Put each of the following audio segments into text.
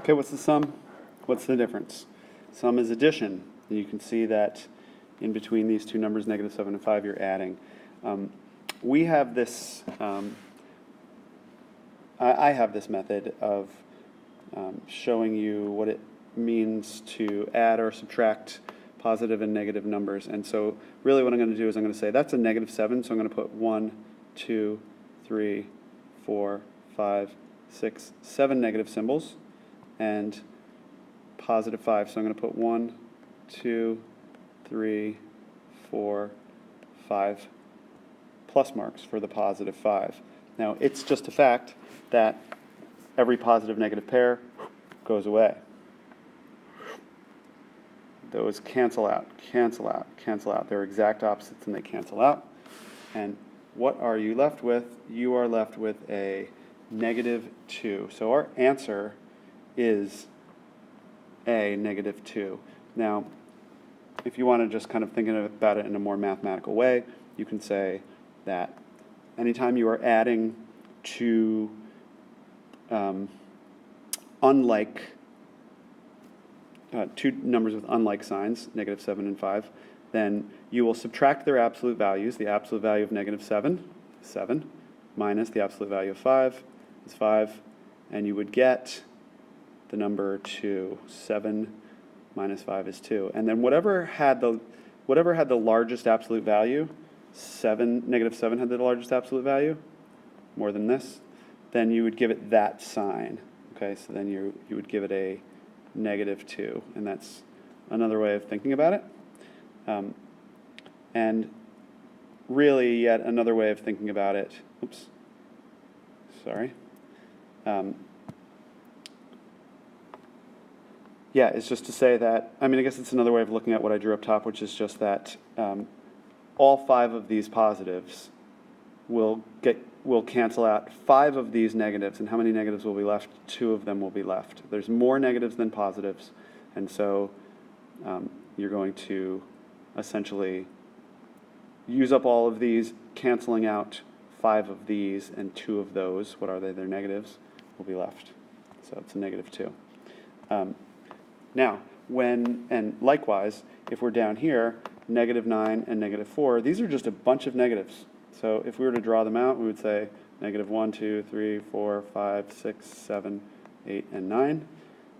Okay, what's the sum? What's the difference? Sum is addition. And you can see that in between these two numbers, negative 7 and 5, you're adding. We have this, I have this method of showing you what it means to add or subtract positive and negative numbers. And so really what I'm going to do is I'm going to say that's a negative 7, so I'm going to put 1, 2, 3, 4, 5, 6, 7 negative symbols, and positive 5. So I'm going to put 1, 2, 3, 4, 5 plus marks for the positive 5. Now it's just a fact that every positive negative pair goes away. Those cancel out, cancel out, cancel out. They're exact opposites and they cancel out. And what are you left with? You are left with a negative 2. So our answer is a negative 2. Now, if you want to just kind of think about it in a more mathematical way, you can say that anytime you are adding two two numbers with unlike signs, negative 7 and 5, then you will subtract their absolute values. The absolute value of negative 7 is 7, minus the absolute value of 5 is 5, and you would get the number 2. 7 minus 5 is 2. And then whatever had the largest absolute value, negative 7 had the largest absolute value, more than this, then you would give it that sign. Okay, so then you would give it a negative 2, and that's another way of thinking about it. And really, yet another way of thinking about it, oops, sorry. Yeah, it's just to say that, I guess it's another way of looking at what I drew up top, which is just that all 5 of these positives will cancel out 5 of these negatives, and how many negatives will be left? 2 of them will be left. There's more negatives than positives, and so you're going to essentially use up all of these, canceling out 5 of these, and 2 of those, what are they? They're negatives, will be left. So it's a negative 2. Now, and likewise, if we're down here, negative 9 and negative 4, these are just a bunch of negatives. So if we were to draw them out, we would say negative 1, 2, 3, 4, 5, 6, 7, 8, and 9,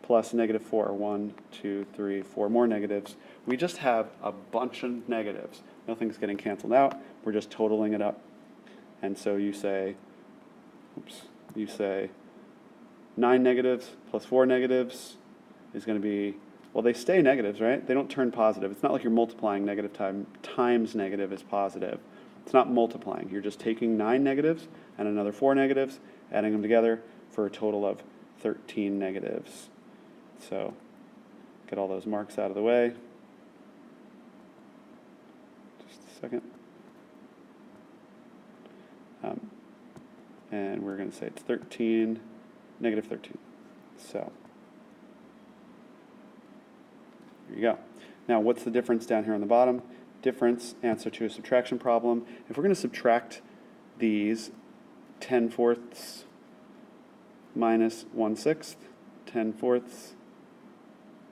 plus negative 4, 1, 2, 3, 4 more negatives. We just have a bunch of negatives. Nothing's getting canceled out. We're just totaling it up. And so you say 9 negatives plus 4 negatives is going to be, well, they stay negatives, right? They don't turn positive. It's not like you're multiplying negative times negative is positive. It's not multiplying. You're just taking 9 negatives and another 4 negatives, adding them together for a total of 13 negatives. So get all those marks out of the way. Just a second. And we're going to say it's 13, negative 13. So here you go. Now, what's the difference down here on the bottom? Difference, answer to a subtraction problem. If we're going to subtract these 10/4 minus 1/6, 10/4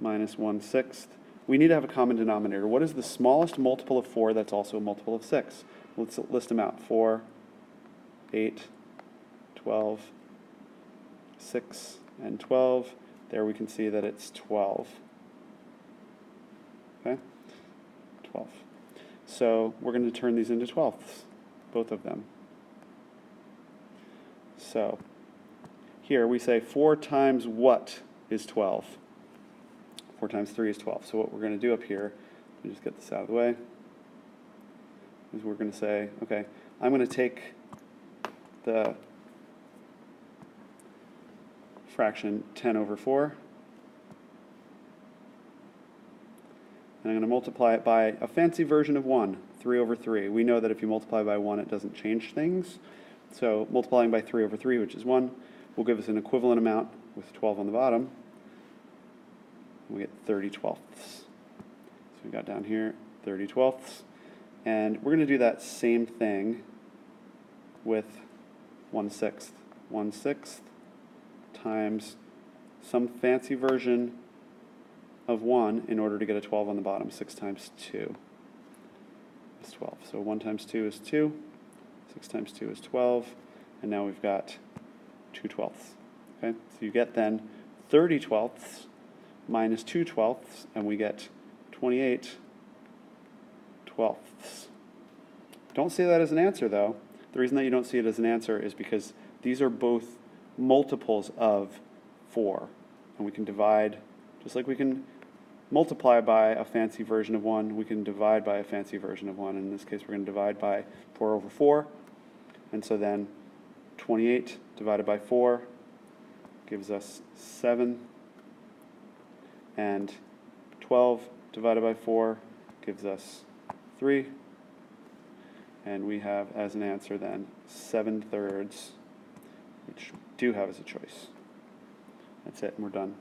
minus 1/6, we need to have a common denominator. What is the smallest multiple of 4 that's also a multiple of 6? Let's list them out. 4, 8, 12, 6, and 12. There we can see that it's 12. Okay? 12. So we're going to turn these into 12ths, both of them. So here we say 4 times what is 12? 4 times 3 is 12. So what we're going to do up here, let me just get this out of the way, is we're going to say, okay, I'm going to take the fraction 10 over 4, and I'm going to multiply it by a fancy version of 1, 3 over 3. We know that if you multiply by 1, it doesn't change things. So multiplying by 3 over 3, which is 1, will give us an equivalent amount with 12 on the bottom. We get 30 twelfths. So we got down here 30 twelfths. And we're going to do that same thing with 1/6. 1/6 times some fancy version of 1 in order to get a 12 on the bottom. 6 times 2 is 12. So 1 times 2 is 2, 6 times 2 is 12, and now we've got 2 twelfths. Okay? So you get then 30 twelfths minus 2 twelfths, and we get 28 twelfths. Don't see that as an answer, though. The reason that you don't see it as an answer is because these are both multiples of 4. And we can divide, just like we can multiply by a fancy version of 1, we can divide by a fancy version of 1. And in this case, we're going to divide by 4 over 4. And so then 28 divided by 4 gives us 7. And 12 divided by 4 gives us 3. And we have as an answer then 7/3, which we do have as a choice. That's it, and we're done.